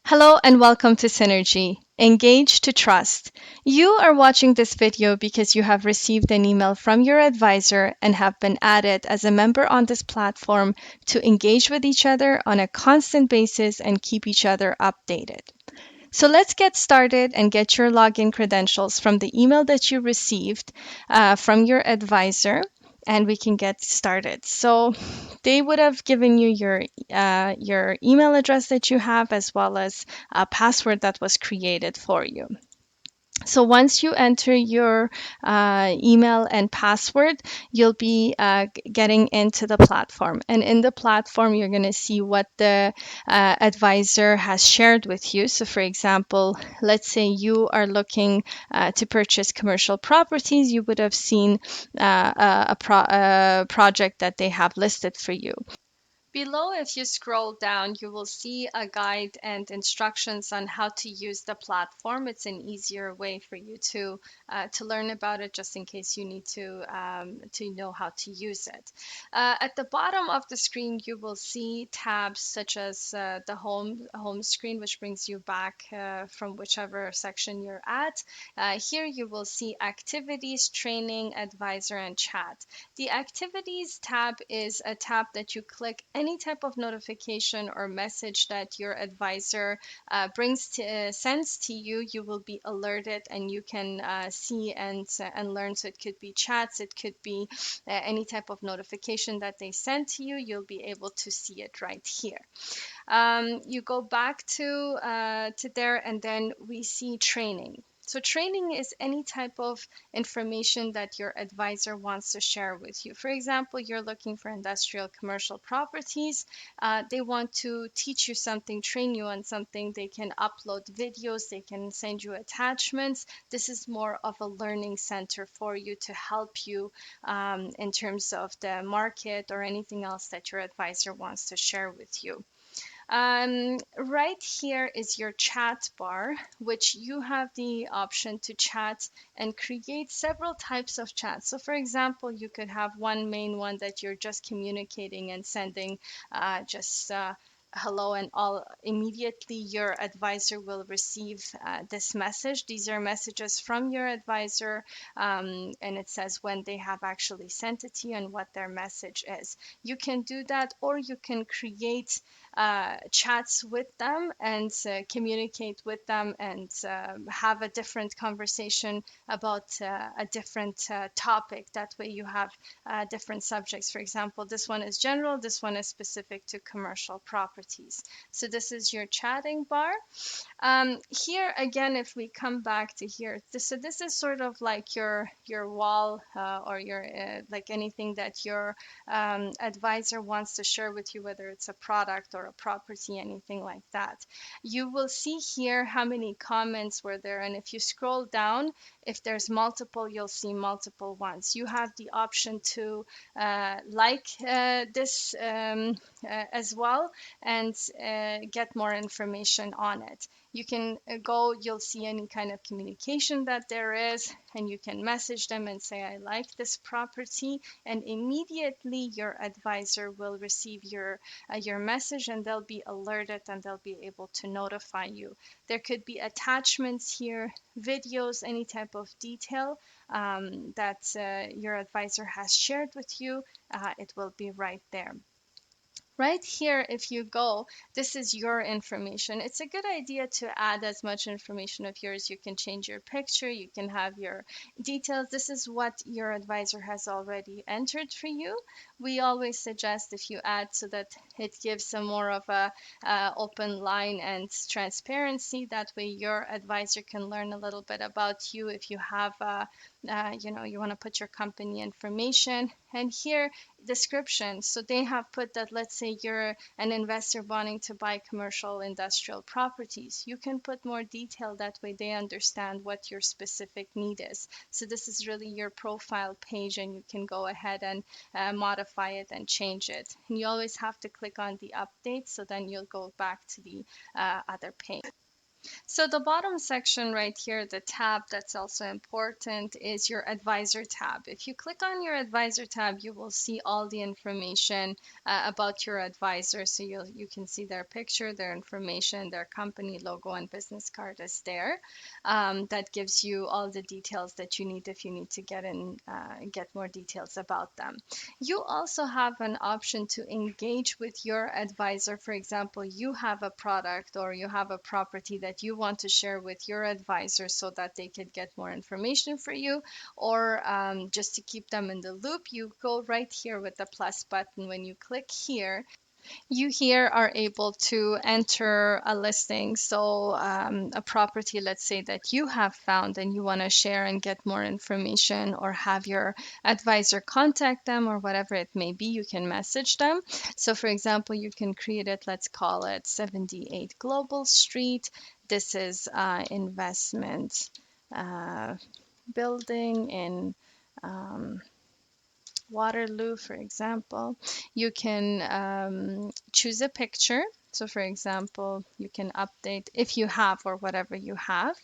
Hello and welcome to SYNERGI. Engage to trust. You are watching this video because you have received an email from your advisor and have been added as a member on this platform to engage with each other on a constant basis and keep each other updated. So let's get started and get your login credentials from the email that you received from your advisor, and we can get started. So they would have given you your email address that you have, as well as a password that was created for you. So once you enter your email and password, you'll be getting into the platform. And in the platform, you're going to see what the advisor has shared with you. So for example, let's say you are looking to purchase commercial properties, you would have seen a project that they have listed for you. Below, if you scroll down, you will see a guide and instructions on how to use the platform. It's an easier way for you to learn about it, just in case you need to know how to use it. At the bottom of the screen, you will see tabs such as the home screen, which brings you back from whichever section you're at. Here you will see activities, training, advisor, and chat. The activities tab is a tab that you click any type of notification or message that your advisor sends to you. You will be alerted and you can see and learn. So it could be chats, it could be any type of notification that they send to you. You'll be able to see it right here. You go back to there, and then we see training. So training is any type of information that your advisor wants to share with you. For example, you're looking for industrial commercial properties. They want to teach you something, train you on something. They can upload videos, they can send you attachments. This is more of a learning center for you to help you in terms of the market or anything else that your advisor wants to share with you. Right here is your chat bar, which you have the option to chat and create several types of chats. So for example, you could have one main one that you're just communicating and sending just hello and all. Immediately your advisor will receive this message. These are messages from your advisor, and it says when they have actually sent it to you and what their message is. You can do that, or you can create chats with them and communicate with them and have a different conversation about a different topic. That way you have different subjects. For example, this one is general, this one is specific to commercial properties. So this is your chatting bar. Here again, if we come back to here, so this is sort of like your wall or your like anything that your advisor wants to share with you, whether it's a product or a property, anything like that. You will see here how many comments were there, and if you scroll down, if there's multiple, you'll see multiple ones. You have the option to like this as well and get more information on it. You can go, you'll see any kind of communication that there is, and you can message them and say, I like this property, and immediately your advisor will receive your message, and they'll be alerted and they'll be able to notify you. There could be attachments here, videos, any type of detail that your advisor has shared with you. It will be right there. Right here, if you go, this is your information. It's a good idea to add as much information of yours. You can change your picture, you can have your details. This is what your advisor has already entered for you. We always suggest if you add so that it gives some more of a open line and transparency. That way your advisor can learn a little bit about you. If you have you want to put your company information, and here description. So they have put that, let's say you're an investor wanting to buy commercial industrial properties. You can put more detail, that way they understand what your specific need is. So this is really your profile page, and you can go ahead and modify it and change it. And you always have to click on the update, so then you'll go back to the other page. So the bottom section right here, the tab that's also important is your advisor tab. If you click on your advisor tab, you will see all the information about your advisor. So you can see their picture, their information, their company logo and business card is there. That gives you all the details that you need if you need to get more details about them. You also have an option to engage with your advisor. For example, you have a product or you have a property that you want to share with your advisor so that they could get more information for you, or just to keep them in the loop, you go right here with the plus button. When you click here, you here are able to enter a listing. So a property, let's say that you have found and you want to share and get more information or have your advisor contact them or whatever it may be, you can message them. So for example, you can create it, let's call it 78 Global Street. This is investment building in Waterloo, for example. You can choose a picture. So, for example, you can update if you have or whatever you have.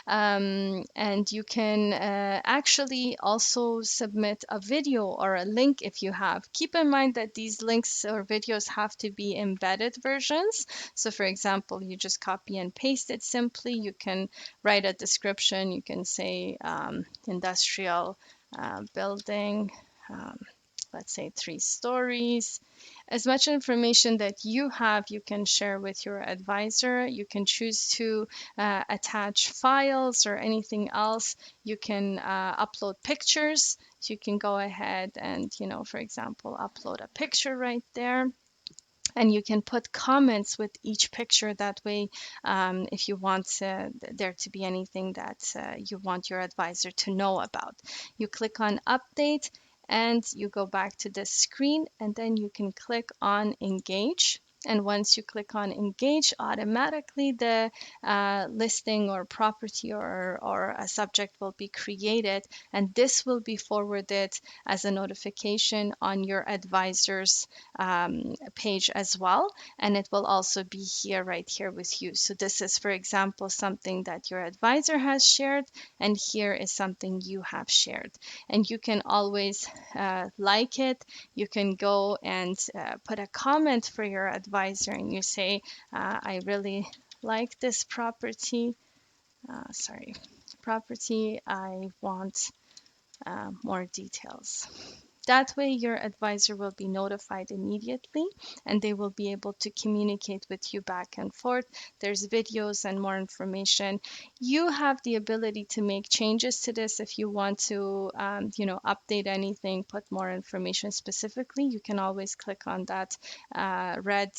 And you can actually also submit a video or a link if you have. Keep in mind that these links or videos have to be embedded versions. So, for example, you just copy and paste it simply. You can write a description. You can say industrial building, um, let's say 3 stories. As much information that you have, you can share with your advisor. You can choose to attach files or anything else. You can upload pictures. So you can go ahead and, for example, upload a picture right there. And you can put comments with each picture. That way, if you want there to be anything that you want your advisor to know about, you click on update and you go back to this screen, and then you can click on engage. And once you click on engage, automatically the listing or property or a subject will be created, and this will be forwarded as a notification on your advisor's page as well. And it will also be here, right here with you. So this is, for example, something that your advisor has shared, and here is something you have shared. And you can always like it. You can go and put a comment for your advisor, and you say, I really like this property. Property. I want more details. That way, your advisor will be notified immediately and they will be able to communicate with you back and forth. There's videos and more information. You have the ability to make changes to this if you want to, update anything, put more information specifically. You can always click on that red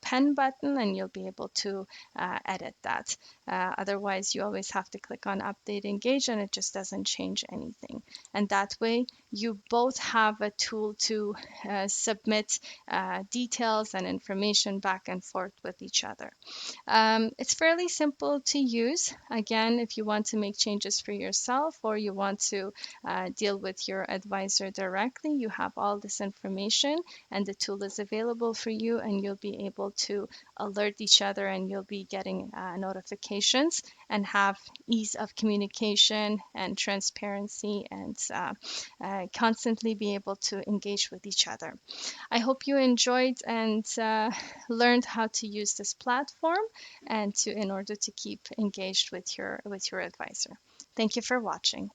pen button and you'll be able to edit that. Otherwise, you always have to click on update engage and it just doesn't change anything. And that way, you both have a tool to submit details and information back and forth with each other. It's fairly simple to use. Again, if you want to make changes for yourself or you want to deal with your advisor directly, you have all this information and the tool is available for you, and you'll be able to alert each other and you'll be getting notifications and have ease of communication and transparency and constantly be able to engage with each other. I hope you enjoyed and learned how to use this platform and in order to keep engaged with your advisor. Thank you for watching.